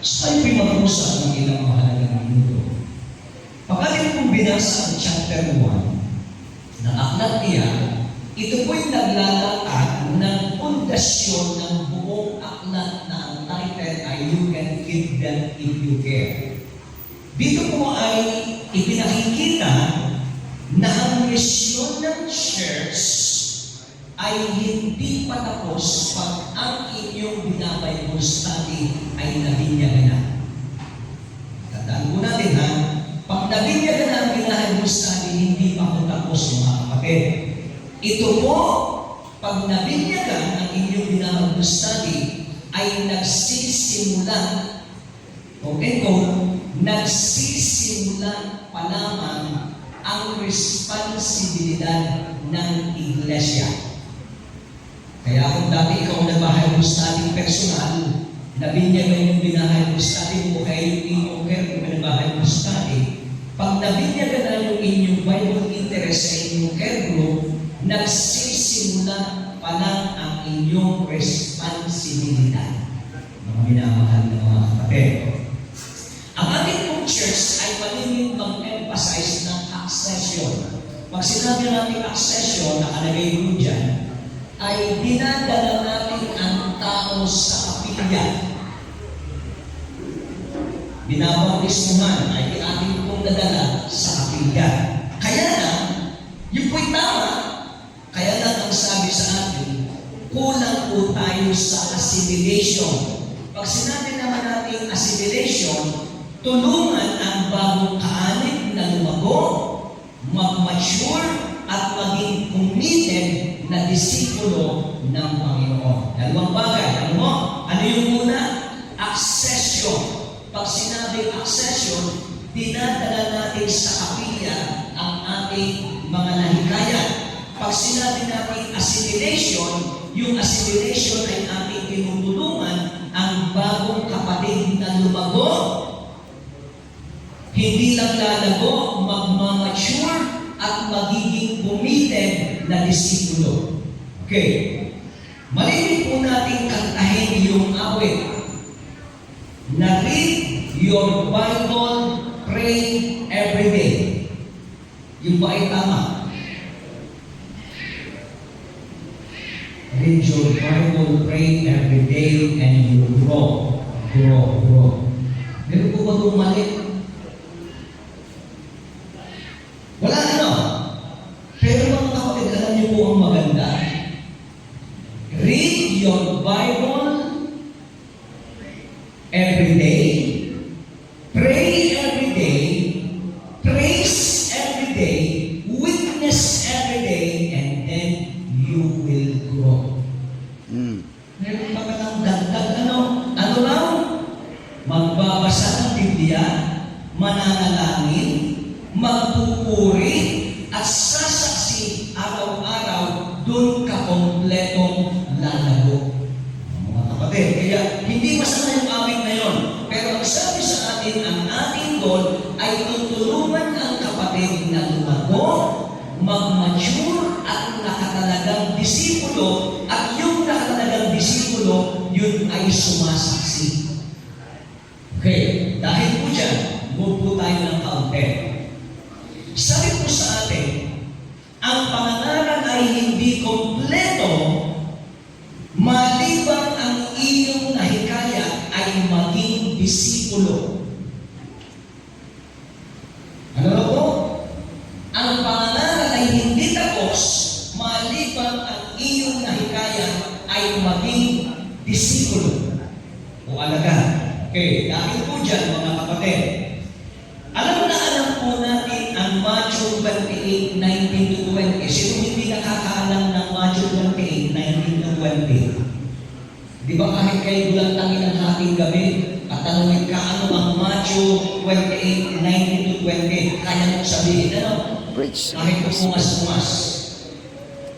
So tayo po'y mag-usap ng ilang mahalagang minuto. Pagkating kong binasa ang chapter 1 ng aklat niya, ito po'y naglalatag ng pundasyon ng buong aklat na ang title ay You Can Feed Them If You Care. Dito po ay ipinakikita na ang misyon ng church ay hindi pa tapos pag ang inyong binabible study ay nabinyagan na. Tandaan po natin ha, pag nabinyagan na ang binabible study, hindi pa po tapos mga kapatid. Ito po, pag nabinyagan ang inyong binabible study, ay nagsisimula, nagsisimula pa lamang ang responsibilidad ng iglesia. Kaya kung dati ikaw nag-Bible study personal, nabinyagan yung Bible study mo, kaya yung inyong care kung nag-Bible study, pag nabinyagan na yung inyong Bible interest sa inyong care group, nagsisimula pa lang ang inyong responsibilidad. Mga minamahal na mga kapatid. Ang ating pong church ay palingin mag-emphasize ng accession. Pag sinabi natin accession, nakalagay mo dyan, ay dinadala natin ang tao sa kapilya. Binabautis naman ay ating pong nadala sa kapilya. Kaya na, yung po'y tama, kaya lang ang sabi sa atin, kulang po tayo sa assimilation. Pag sinabi naman natin assimilation, tulungan ang bagong kaanib na lumago, mag-mature, at maging committed na disipulo ng Panginoon. Dalawang bagay. Ano mo? Ano yung una? Accession. Pag sinabing accession, dinadala natin sa kapilya ang ating mga nahikaya. Pag sinabi natin assimilation, yung assimilation ay ating tinutulungan ang bagong kapatid na lumago. Hindi lang lalago, magmamature at magiging committed na disipulo. Okay. Marinig po natin kantahin yung awit na read your Bible, pray every day. Yung ba ay tama? Read your Bible, pray every day, and you grow. Grow. Meron po ba itong mali? Wala ano. Pero mga kapatid, alam niyo po ang maganda. Read your Bible every day, pray every day, praise every day, witness every day, and then you will grow. Meron pa ka ng dagdag ano? Ano lang? Magbabasa ng Biblia, mananalangin, magpupuri, at sasaksi araw-araw, doon ka kompletong lalago. Mga kapatid, kaya hindi masama yung awit na yon. Pero ang sabi sa atin, ang ating goal ay tutulungan ang kapatid na lumago, mag-mature, at nakatalagang disipulo, at yung nakatalagang disipulo, yun ay sumasaksi. Okay, dahil po dyan, move po tayo ng kaunti. Sabi po sa atin, ang pangangaral ay hindi kompleto maliban ang iyong nahikaya ay maging disipulo. Ano na po? Ang pangangaral ay hindi tapos maliban ang iyong nahikaya ay maging disipulo o alaga. Okay, dahil po dyan mga kapatid, alam po natin ang Matthew 28, 19-20. Sino hindi nakakaalam ng Matthew 28, 19-20? Di ba kahit kayo gulantangin ang ating gabi at tanongin ka ano ang Matthew 28, 19-20, kaya mong sabihin, ano? Kahit pumas-pumas.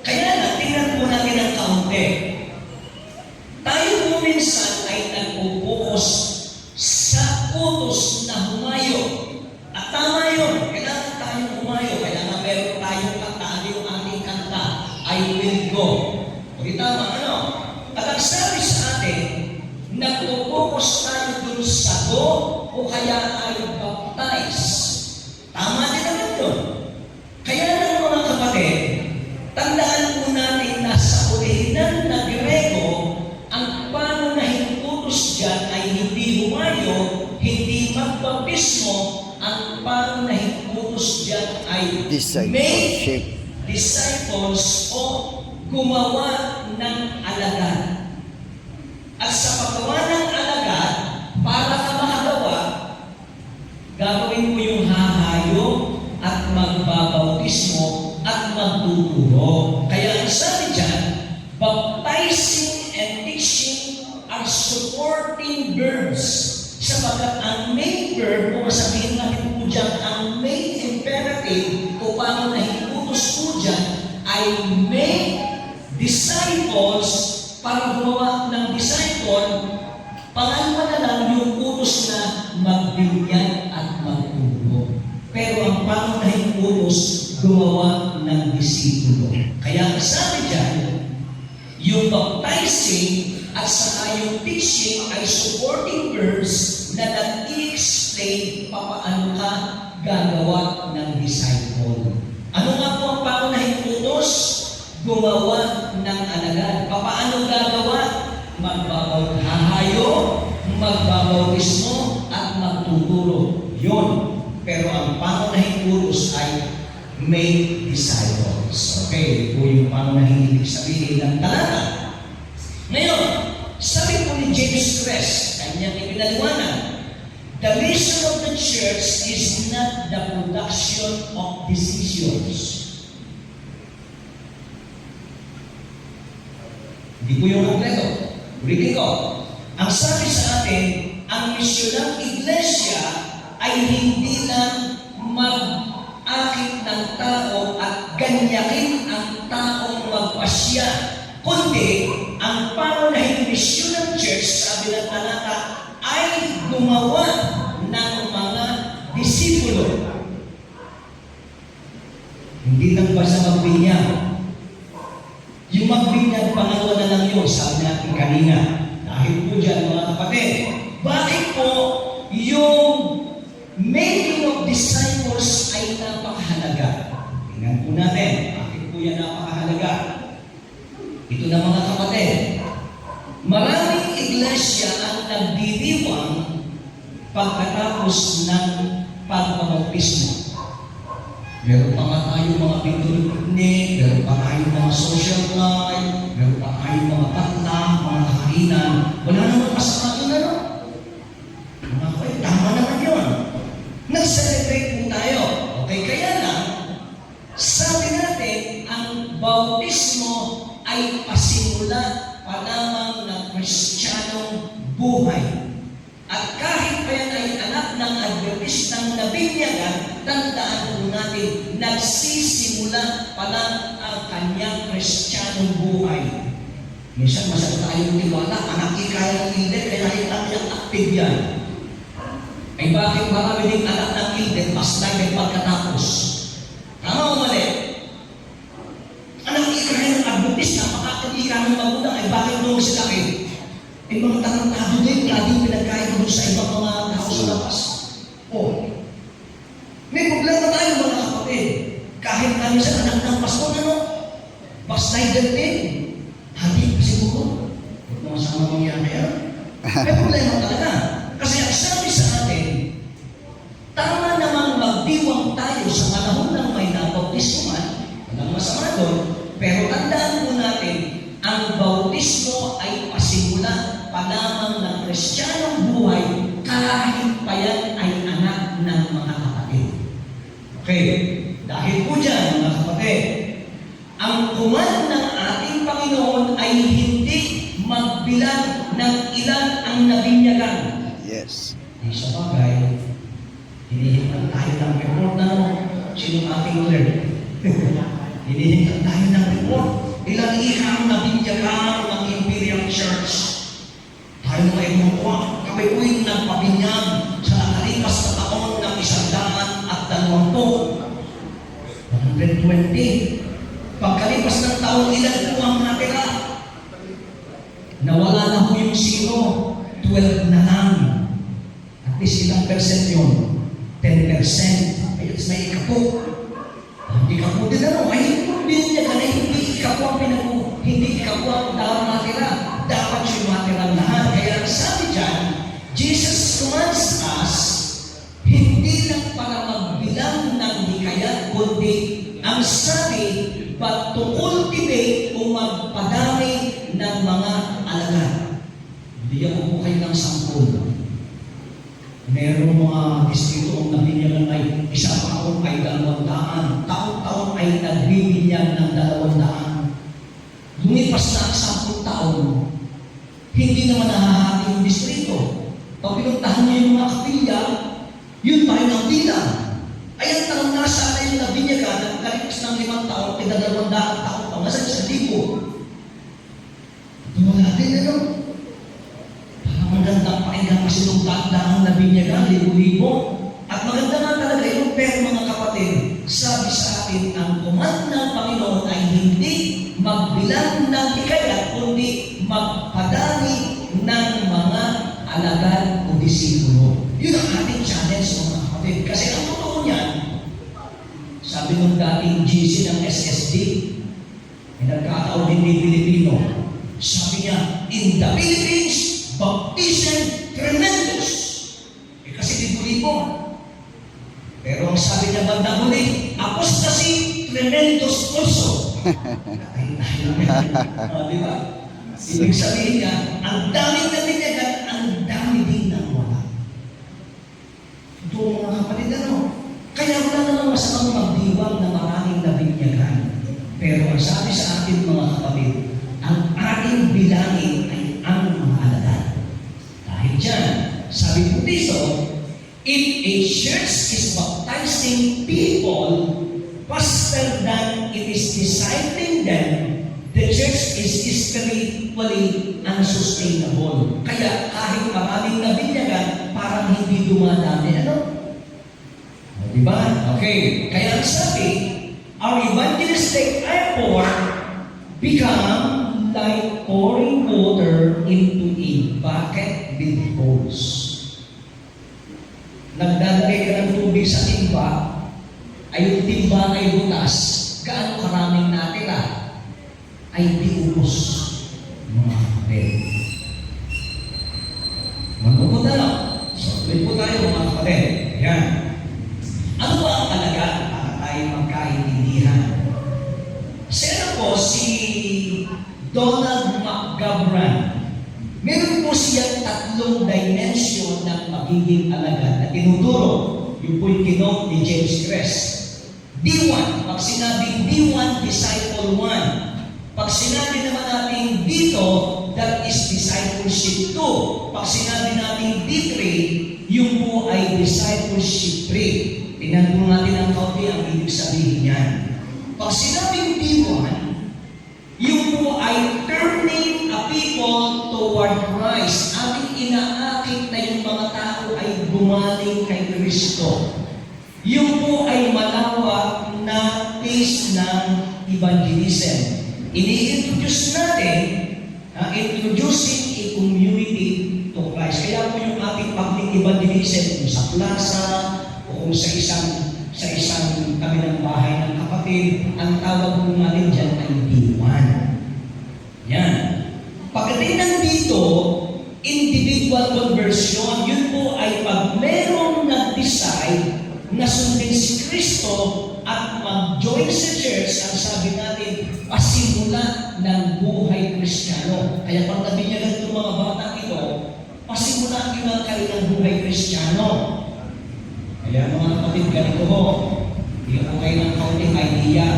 Kaya tingnan po natin ang kaunti. Tayo po minsan ay nagpo-focus sa utos na humayo. At tama yun, kailangan tayong umayo, kailangan meron tayong kanta, yung ating kanta, I will go. O tama, ano? At ang sabi sa atin, nagpo-focus tayo dun sa go o kaya ay baptize. Tama din naman yun. Kaya lang mga kapatid, tandaan po natin na sa orihinal na Grego, ang pangunahing utos dyan ay hindi humayo, hindi magbaptismo, ang pangunahing utos dyan ay make disciples o gumawa ng alagad. At sa paggawa ng alagad, para ka makagawa, gagawin mo yung hahayo at magbabautismo at magtuturo. Kaya ang sabi dyan, baptizing and teaching are supporting verbs. Sapagkat ang main verb, o sabihin natin po dyan, ang main imperative o pangunahing utos po dyan ay make disciples. Para gumawa ng disciple, pangalawa na lang yung utos na magbigyan at magturo. Pero ang pangunahing utos, gumawa ng disipulo. Kaya sabi dyan, yung baptizing at saka yung teaching ay supporting verbs na nag-i-explain paano ka gagawa ng disciple. Ano nga po ang pangunahing utos? Gumawa ng alagad. Paano gagawa? Hahayo, magbabautismo, at magtuturo. Yun. Pero ang pangunahing utos ay make disciples. Okay, ito yung pangunahing ibig sabihin ng talata. Ngayon, sabi po ni James Kress, kanyang ipinaliwanag, the mission of the church is not the production of decisions. Hindi po yung kompleto. Ulitin ko. Ang sabi sa atin, ang misyon ng iglesia ay hindi lang mag-akit ng tao at ganyakin ang taong magpasya, kundi ang pangunahing misyon ng church, sabi ng talata, ay gumawa ng mga disipulo. Hindi lang basta magbinyag. Yung magbinyag, pangalawa na lang yun, sabi natin kanina. Dahil po dyan, mga kapatid, bakit po yung making of disciples ay napakahalaga? Tingnan po natin, bakit po yan napakahalaga? Ito na mga kapatid, maraming iglesia ang nagdiriwang pagkatapos ng pagbabautismo. Meron pa nga tayo mga pintulit-picnic, meron pa tayo mga social life, meron pa tayo mga patlang, mga kainan. Wala naman masama yun, ano? Mga kapatid, tama naman yun. Nag-celebrate po tayo. Okay, kaya lang, sabi natin, ang bautismo ay pasimula pa lamang ng Kristiyanong buhay. At kahit pa yan ay anak ng Adventistang nabinyagan, tandaan po natin, nagsisimula pa lang ang kanyang Kristiyanong buhay. Minsan masyado tayong tiwala, anak ikaya ng hindi, kaya ilang yung active yan. Ay bakit marami ding anak ng hindi, mas na may pagkatapos? Tama o mali? Anak ikaya ng Adventista, makakakika ng magulang, ay bakit nung sila kayo? Ay mga tarantado din, laging pinagkain doon sa ibang mga tao sa labas. O, may problema tayo mga kapatid. Kahit kami sa anak ng pastor, ano? Backslider din. Hindi siguro. Huwag naman sana mangyari yan. May problema talaga. Kasi ang sabi sa atin, tama namang magdiwang tayo sa panahon ng may nabautismo man, walang masama doon, pero tandaan po natin, ang bautismo ay pasimula pa lamang ng Kristiyanong buhay kahit pa yan ay anak ng mga kapatid. Okay, dahil po dyan mga kapatid, ang command ng ating Panginoon ay hindi magbilang ng ilan ang nabinyagan. Yes. Di sa bagay, hinihintan tayo ng report na sinong ating leader. Hinihintan tayo ng report. Ilang ihang nabinyagan ng Imperial Church. Tayo mga imuwa, kami po'y nagpabinyag sa nakalipas na taon ng 120. Pagkalipas ng taon, ilan po ang natira? Nawala na po yung 0. 12 na lang. At least ilang percent yun? 10%. Ay, may ikapo. Hindi ka po din ano, ay hindi niya ka na hindi ikapo ang hindi ikapo ang dapat matira. Dapat yung matira lahat. Kaya sabi dyan, Jesus commands us, hindi lang para magbilang ng hikayat, kundi ang sabi, but to cultivate o magpadami ng mga alagad. Bigyan ko kayo ng sampul. Merong mga distrito ang nabinyagan ay isang taon ay 200, taon-taon ay nagbibigyan ng 200. Lumipas na ang 10 taon, hindi naman nahahati yung distrito. Pag pinuntahan niyo yung mga kapilya, yun pa rin ang bilang. Ay ang tanong nasa na yung nabinyagan, ang kalipas ng 5 taon, 200 taon pa, nasa 1,000. Ito wala din ano. Magandang pakinggan kasi nung daang nabinyagan, libo-libo. At maganda nga talaga yung pero mga kapatid, sabi sa atin, ang command ng Panginoon ay hindi magbilang ng hikayat, kundi magpadami ng mga alagad o disipulo. Yun ang ating challenge mga kapatid. Kasi ang totoo niyan, sabi nung dating GC ng SSD, may nagkataon din ni Pilipino, sabi niya, in the Philippines, baptism tremendous. Kasi libo-libo. Pero ang sabi niya banda huli, apostasy tremendous also. Di ba? Ibig sabihin niya, ang daming nabinyagan, ang dami din ng wala. Ito mga kapatid, ano? Kaya wala namang masamang magdiwang na maraming nabinyagan. Pero ang sabi sa atin mga kapatid, ang ating bilangin ay ang mga alagad. Dahil dyan, sabi po dito, if a church is baptizing people faster than it is discipling them, the church is spiritually unsustainable. Kaya kahit maraming nabinyagan, parang hindi dumadami. Ano? Diba? Okay. Kaya ang sabi, our evangelistic effort become like pouring water into a bucket with holes. Nagdalagay ka ng tubig sa timba, ay yung timba ay butas, gaano karaming natira, ay di ubos, mga kapatid. Manunod na lang. So, tuloy po tayo mga kapatid. Ayan. Ano ba ang talaga para tayo magkaintindihan? Sino po si Donald McGavran? Meron po siyang 3 dimension ng magiging alagad na tinuturo. Yung po'y kinote ni James Kress. D1, pag sinabing D1, disciple 1. Pag sinabi naman natin dito, that is discipleship 2. Pag sinabi natin D3, yung po ay discipleship 3. Tingnan po natin ang kaunti ang ibig sabihin niyan. Pag sinabing D1, yung po ay turning a people toward Christ. Ating inaakit na yung mga tao ay bumaling kay Kristo. Yung po ay malawak na phase ng evangelism. Ini-introduce natin, introducing a community to Christ. Kaya po yung ating public evangelism, kung sa plaza, o kung sa isang kabilang bahay ng kapatid, ang tawag po natin dyan ay D1. Yan. Pagdating ng dito, individual conversion, yun po ay pag merong nag-decide na sundin si Kristo at mag-join sa church, ang sabi natin, pasimula ng buhay Kristiyano. Kaya pag nabinyagan itong mga batang ito, pasimula yun ang kanilang buhay Kristiyano. Kaya mga kapatid, ganito ho, bigyan ko kayo ng kaunting idea.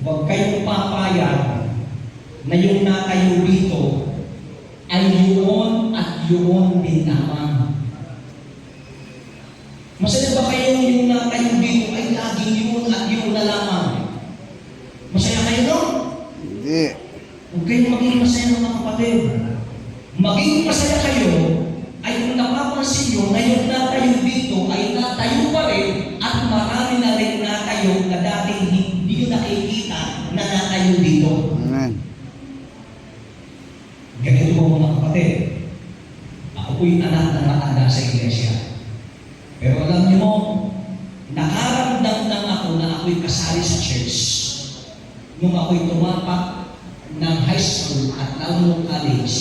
Huwag kayong papayag na yung natayo dito ay yun at yun din naman. Masaya ba kayo yung natayo dito ay laging yun at yun na lamang? Masaya kayo no? Hindi. Huwag kayong maging masaya mga kapatid. Maging masaya kayo ay kung napapansin nyo na yung natayo dito ay natayo pa rin at marami na rin natayo na dating hindi nyo nakikita na natayo dito. Amen. Ganito po mga kapatid. sa iglesia. Pero alam niyo mo, nakaramdam lang ako na ako'y kasali sa church nung ako'y tumapak ng high school at lalo ng college,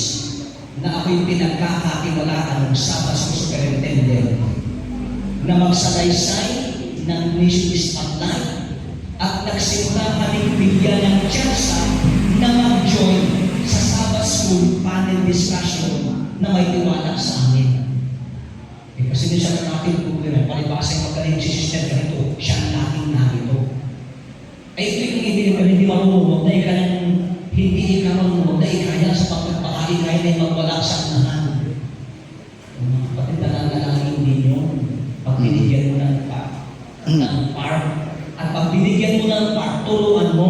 na ako'y pinagkakatiwalaan ng Sabbath Superintendent na magsalaysay ng mission spotlight at nagsimula kaming bigyan ng tsansa na mag-join sa Sabbath School panel discussion na may tiwala sa amin. Kasi din siya ng ating problema, palibasa yung magaling si sister ganito, siya ang laging narito. Ay ito yung hindi marunong, na ikaw ng hindi ikaw marunong, na ikaya sa pagkakakikaya na yung magwala sa unahan. Mga kapatid na nangalangin ninyo, pag binigyan mo ng part, at pag binigyan mo ng part, turuan mo,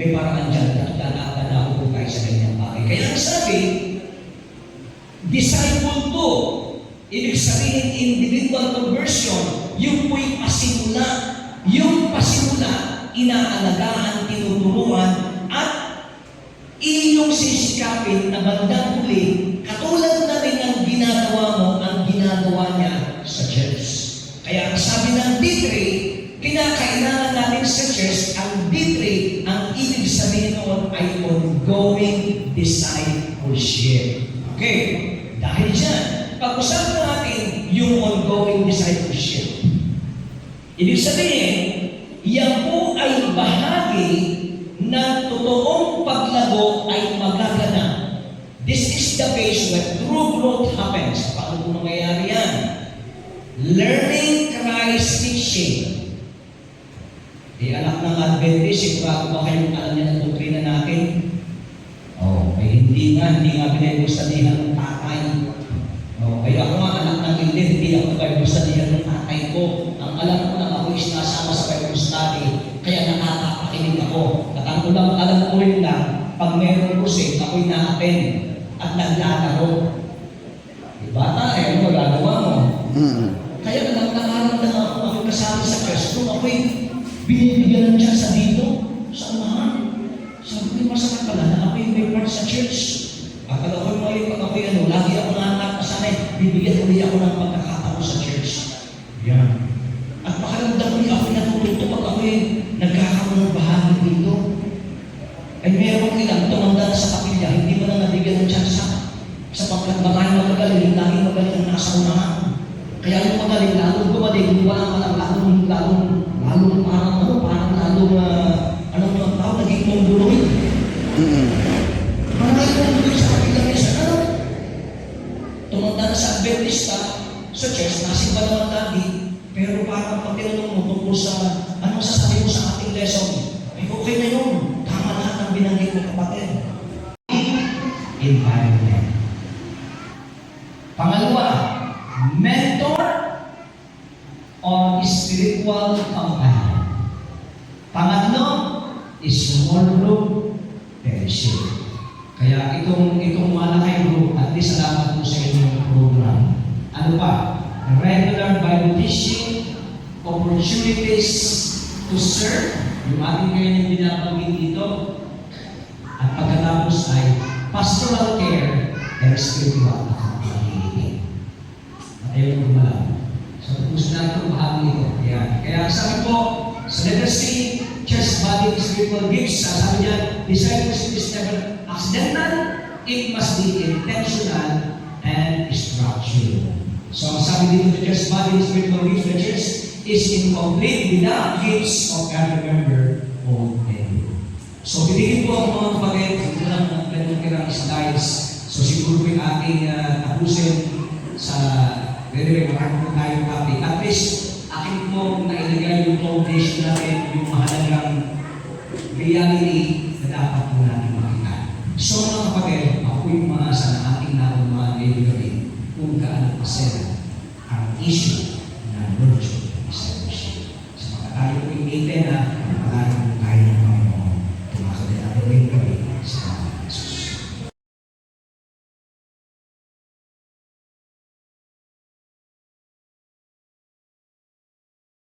may paraan dyan, natutala po kayo sa kanyang bagay. Kaya ang sabi, disciple to, ibig sabihin individual conversion, yung po'y pasimula, yung pasimula, inaalagaan, tinuturuan, at iyong sisikapin na bandang huli, katulad na rin ang ginagawa mo, ang ginagawa niya sa church. Kaya ang sabi ng D3, kinakailangan natin sa church, ang D3, ang ibig sabihin noon ay ongoing discipleship. Okay, dahil dyan, pag-usapan natin yung ongoing discipleship. Ibig sabihin, yan po ay bahagi na totoong paglago ay magaganap. This is the phase where true growth happens. Paano po nangyayari yan? Learning Christ teaching. Anak ng Adventist, sigurado ba kayong alam niya ng doktrina natin? Ay hindi nga pinag-ustadihan ng tatay. Kaya ako nga anak ng hindi ako pinag-ustadihan ng tatay ko. Ang alam ko na ako is nasama sa Bible study, kaya nakakakinig ako. At ang alam ko rin lang, pag meron kursi, ako'y na-attend at naglalaro. Bata, ano magagawa mo? Kaya nagkakaroon na ako kasama sa Kristo, ako'y binibigyan ng chance dito, sa unahan. Sabi ko, masakit pala na ako'y may part sa church. Akala ko yung pag ako'y lagi ako na kasanay, bibigyan ulit ako ng pagkakataon sa church. Yan. At makaramdam ko ako'y natututo pag ako'y nagkakaroon ng bahagi dito. Ay meron ilang tumanda na sa kapilya, hindi mo na nabigyan ng chance sapagkat maraming magaling, laging magaling ang nasa unahan. Kaya yung magaling, lalong gumaling, wala ka lang, lalong parang anong yung tao, naging mongoloy. Maraming mongoloy sa kapilya niya, tumanda na sa Adventista, sa church, nasimba naman lagi, pero parang pag tinanong mo tungkol sa anong sasabi mo sa ating lesson, ay okay na yun. Tama lahat ang binanggit mo kapatid. Environment. Pangalawa, mentor or spiritual companion. Pangatlo is small group fellowship. Kaya itong malaki group, at least salamat po sa inyong program. Ano pa? Regular Bible teaching, opportunities to serve, yung ating kayo yung binabanggit dito, at pagkatapos ay pastoral care and spiritual accountability. At ayaw ko malam. So, gusto natin itong bahagi ito. Kaya sabi po, sa letter C, church body spiritual gifts, sabi niya, discipleship is never accidental, it must be intentional and structural. So, sabi dito, the church body spiritual gifts, the church is incomplete without gifts of every member of it. So, pinigin po ang mga kapatid, ito lang ang pinagkirang slides. So, siguro po yung ating tapusin sa anyway, marami po tayong topic. At least, akin po nailagay yung foundation natin, yung mahalagang reality na dapat po natin makita. So, mga kapatid, ako yung umaasa na ating nakumaan ngayong gabi kung gaano pasera ang issue ng virtue discipleship.